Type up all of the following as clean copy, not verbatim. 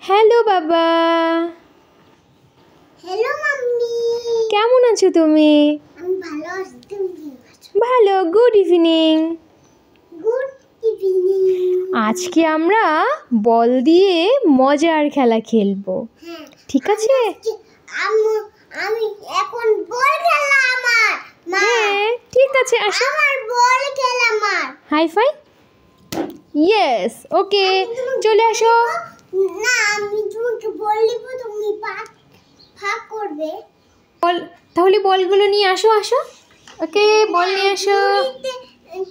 Hello বাবা। Hello mummy. কেমন আছো তুমি? আমি ভালো আছি, তুমি কেমন আছো? ভালো। Good evening. Good evening. আজকে আমরা বল দিয়ে মজার খেলা খেলবো, হ্যাঁ ঠিক আছে? আমি এখন বল খেলা আমার মা। হ্যাঁ ঠিক আছে, আসো। আমার বল খেলা আমার। Hi fi. ইয়েস, ওকে, চলে আসো। না, আমি তোমাকে বল দিব, তুমি ভাগ করবে। বল, তাহলে বলগুলো নিয়ে আসো। আসো, ওকে, বল নিয়ে আসো।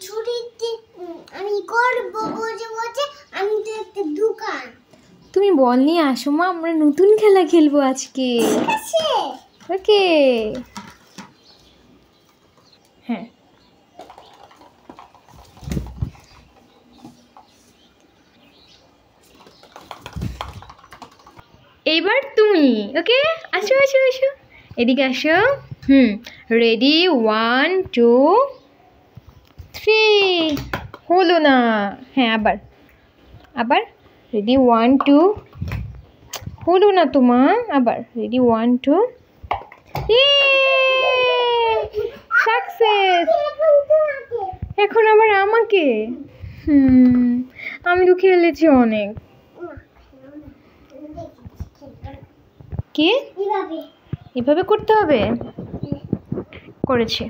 ছুরিতে আমি করব বসে বসে। আমি তো একটা দোকান। তুমি বল নিয়ে আসো মা, আমরা নতুন খেলা খেলবো আজকে। ঠিক আছে, ওকে। হ্যাঁ, এইবার তুমি। ওকে, আসো আসো আসো, এদিকে আসো। রেডি, 1 2 3। হলো না। হ্যাঁ, আবার আবার। রেডি 1 2। হলো না তোমার। আবার রেডি 1 2। সাকসেস। এখন আবার আমাকে। আমি তো খেলেছি অনেক। কি এভাবে করতে হবে? করেছি।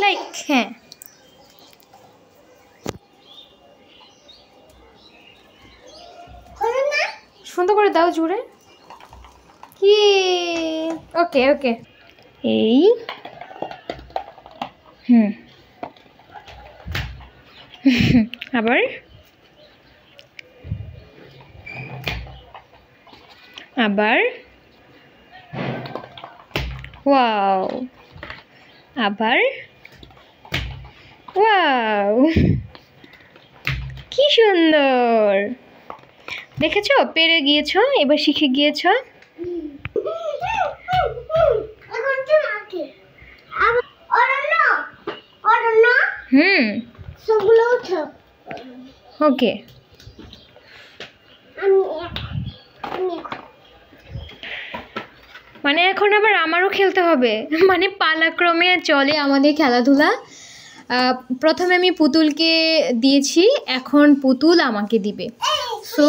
লাইক, হ্যাঁ, সুন্দর করে দাও জুড়ে। কি? ওকে ওকে। এই আবার আবার। ওয়াও। আবার ওয়াও, কি সুন্দর। দেখেছো, পেরে গিয়েছো, এবার শিখে গিয়েছো। ওকে। মানে এখন আবার আমারও খেলতে হবে, মানে পালাক্রমে চলে আমাদের খেলাধুলা। প্রথমে আমি পুতুলকে দিয়েছি, এখন পুতুল আমাকে দিবে। সো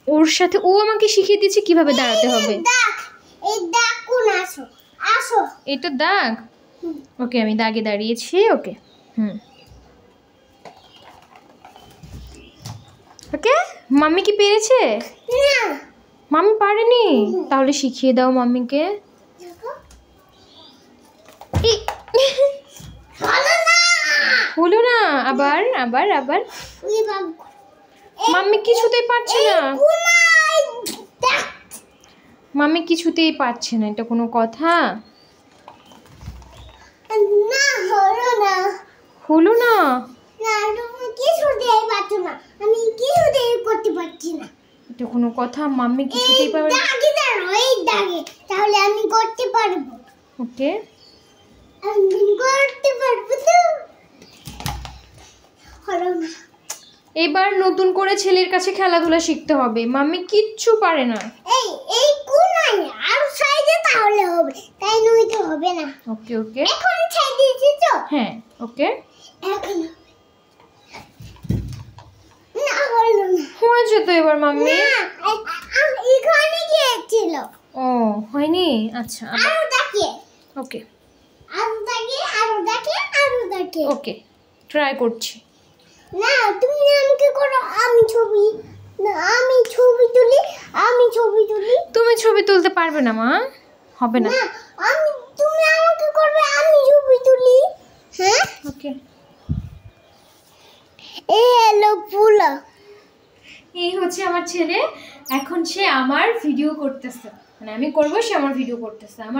ওর সাথে ও আমাকে শিখিয়ে দিয়েছে কিভাবে দাঁড়াতে হবে। এটা দাগ। ওকে, আমি দাগে দাঁড়িয়েছি। ওকে, ওকে। মাম্মি কি পেরেছে? মাম্মি পারেনি? তাহলে শিখিয়ে দাও মাম্মিকে। হলো না। আবার আবার আবার। মাম্মি কিছুতেই পারছে না। মাম্মি কিছুতেই পারছে না, এটা কোনো কথা? হলো না। এটা কোনো কথা? মাম্মি কিছুতেই পারবে না। তাহলে আমি করতে পারবো। ওকে, আমি করতে পারবো তো। হলো না। এবার নতুন করে ছেলের কাছে খেলাধুলা শিখতে হবে। মাম্মি কিচ্ছু পারে না। এই কোনায় আর সাইডে তাহলে হবে, তাই নয় তো হবে না। ওকে ওকে, এখন ছেড়ে দিয়েছি তো। হ্যাঁ, ওকে। এখন না, হলো না। হয়েছে তো এবার মাম্মি। না, এখানে গিয়েছিল। ও, হয়নি? আচ্ছা, আরো দেখে। ওকে আরো দেখে। ওকে, ট্রাই করছি। না, তুমি আমাকে করো, আমি ছবি তুলি। তুমি ছবি তুলতে পারবে না মা, হবে না। না, তুমি আমাকে করবে, আমি ছবি তুলি। হ্যাঁ, ওকে। এই হ্যালো পুলা। এই হচ্ছে আমার ছেলে। এখন সে আমার ভিডিও করতেছে, মানে আমি করবো, সে আমার ভিডিও করতেছে। আমার